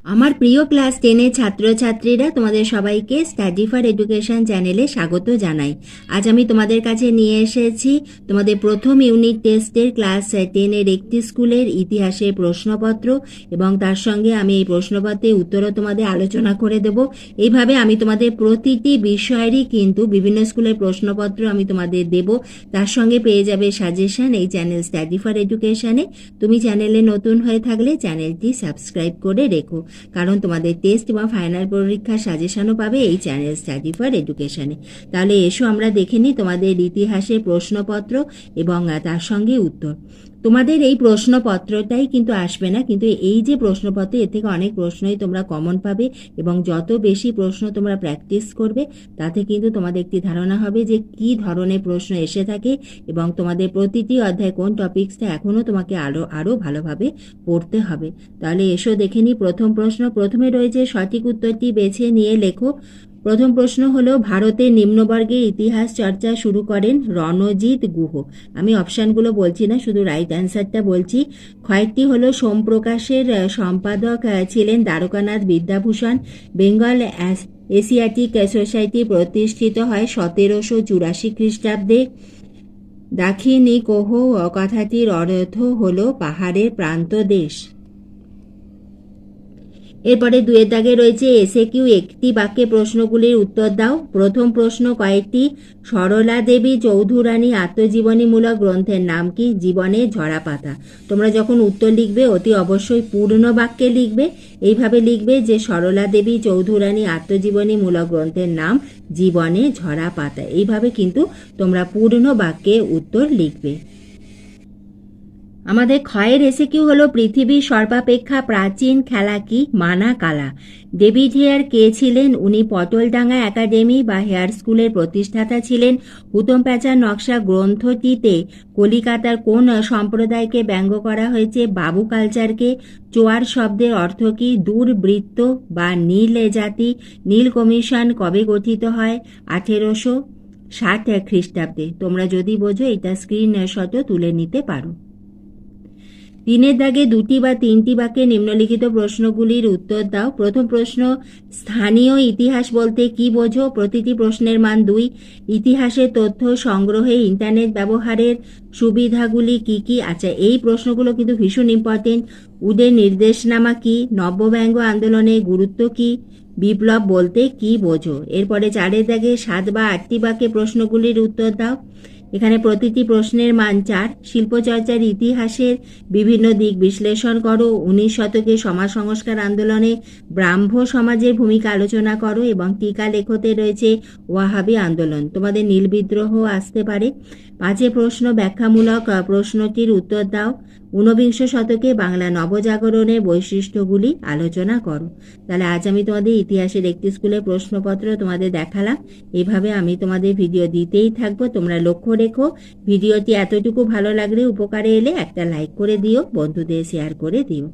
আমার প্রিয় ক্লাস 10-এর ছাত্রছাত্রীরা, তোমাদের সবাইকে স্টাডি ফর এডুকেশন চ্যানেলে স্বাগত জানাই। আজ আমি তোমাদের কাছে নিয়ে এসেছি তোমাদের প্রথম ইউনিট টেস্টের ক্লাস 10-এর একটি স্কুলের ইতিহাসের প্রশ্নপত্র, এবং তার সঙ্গে আমি এই প্রশ্নপত্রের উত্তরও তোমাদের আলোচনা করে দেব। এইভাবে আমি তোমাদের প্রতিটি বিষয়েরই কিন্তু বিভিন্ন স্কুলের প্রশ্নপত্র আমি তোমাদের দেব, তার সঙ্গে পেয়ে যাবে সাজেশন এই চ্যানেল স্টাডি ফর এডুকেশনে। তুমি চ্যানেলে নতুন হয়ে থাকলে চ্যানেলটি সাবস্ক্রাইব করে রেখো, কারণ তোমাদের টেস্ট বা ফাইনাল পরীক্ষার সাজেশনও পাবে এই চ্যানেল স্টাডি ফর এডুকেশনে। তাহলে এসো আমরা দেখে নিই তোমাদের ইতিহাসের প্রশ্নপত্র এবং তার সঙ্গে উত্তর। তোমাদের এই প্রশ্নপত্রটাই কিন্তু আসবে না, কিন্তু এই যে প্রশ্নপত্র, এর থেকে অনেক প্রশ্নই তোমরা কমন পাবে, এবং যত বেশি প্রশ্ন তোমরা প্র্যাকটিস করবে তাতে কিন্তু তোমাদের একটি ধারণা হবে যে কি ধরনের প্রশ্ন এসে থাকে, এবং তোমাদের প্রতিটি অধ্যায় কোন টপিক্সটা এখনও তোমাকে আরও ভালোভাবে পড়তে হবে। তাহলে এসো দেখে নিই প্রথম প্রশ্ন। প্রথমে রয়েছে সঠিক উত্তরটি বেছে নিয়ে লেখো। প্রথম প্রশ্ন হলো, ভারতের নিম্নবর্গের ইতিহাস চর্চা শুরু করেন রণজিৎ গুহ। আমি অপশানগুলো বলছি না, শুধু রাইট অ্যান্সারটা বলছি। কয়েকটি হলো, সোমপ্রকাশের সম্পাদক ছিলেন দ্বারকানাথ বিদ্যাভূষণ। বেঙ্গল এশিয়াটিক সোসাইটি প্রতিষ্ঠিত হয় 1784 খ্রিস্টাব্দে। দাক্ষিণী কোহ কথাটির অর্থ হলো পাহাড়ের প্রান্ত দেশ। এরপরে দুয়ের দাগে রয়েছে এসে কিউ একটি বাক্যে প্রশ্নগুলির উত্তর দাও। প্রথম প্রশ্ন, কয়েকটি সরলা দেবী চৌধুরানী আত্মজীবনীমূলক গ্রন্থের নাম কি? জীবনের ঝরাপাতা। তোমরা যখন উত্তর লিখবে অতি অবশ্যই পূর্ণ বাক্যে লিখবে। এইভাবে লিখবে যে সরলা দেবী চৌধুরানী আত্মজীবনীমূলক গ্রন্থের নাম জীবনে ঝরাপাতা। এইভাবে কিন্তু তোমরা পূর্ণ বাক্যে উত্তর লিখবে। আমাদের ক্ষয়ের এসিকিউ হলো, পৃথিবীর সর্বাপেক্ষা প্রাচীন খেলা কি? মানা কালা। ডেভিড হেয়ার কে ছিলেন? উনি পটলডাঙ্গা একাডেমি বা হেয়ার স্কুলের প্রতিষ্ঠাতা ছিলেন। হুতম প্যাঁচার নকশা গ্রন্থটিতে কলিকাতার কোন সম্প্রদায়কে ব্যঙ্গ করা হয়েছে? বাবু কালচারকে। চোয়ার শব্দের অর্থ কি? দুর্বৃত্ত বা নীল জাতি। নীল কমিশন কবে গঠিত হয়? 1860 খ্রিস্টাব্দে। তোমরা যদি বোঝো এটা স্ক্রিনশটও তুলে নিতে পারো। তিনের দাগে দুটি বা তিনটি বাক্যে নিম্নলিখিত প্রশ্নগুলির উত্তর দাও। প্রথম প্রশ্ন, স্থানীয় ইতিহাস বলতে কি বোঝো? প্রতিটি প্রশ্নের মান 2। ইতিহাসের তথ্য সংগ্রহে ইন্টারনেট ব্যবহারের সুবিধাগুলি কি কি? আচ্ছা, এই প্রশ্নগুলো কিন্তু ভীষণ ইম্পর্টেন্ট। উডের নির্দেশনামা কি? নব্যব্যঙ্গ আন্দোলনের গুরুত্ব কি? বিপ্লব বলতে কি বোঝো? এরপরে 4-এর দাগে 7 বা 8টি বাক্যে প্রশ্নগুলির উত্তর দাও। এখানে প্রতিটি প্রশ্নের মান 4। শিল্পচর্চার ইতিহাসের বিভিন্ন দিক বিশ্লেষণ করো। 19 শতকে সমাজ সংস্কার আন্দোলনে ব্রাহ্ম সমাজের ভূমিকা আলোচনা করো, এবং টিকা লেখতে রয়েছে ওয়াহাবি আন্দোলন। তোমাদের নীল বিদ্রোহ আসতে পারে। 5 প্রশ্ন, ব্যাখ্যামূলক প্রশ্নটির উত্তর দাও। 19 শতকে বাংলা নবজাগরণের বৈশিষ্ট্যগুলি আলোচনা করো। তাহলে আজ আমি তোমাদের ইতিহাসের একটি স্কুলের প্রশ্নপত্র তোমাদের দেখালাম। এভাবে আমি তোমাদের ভিডিও দিতেই থাকবো। তোমরা লক্ষ্য রেখো, ভিডিওটি এতটুকু ভালো লাগলে, উপকারে এলে একটা লাইক করে দিও, বন্ধুদের শেয়ার করে দিও।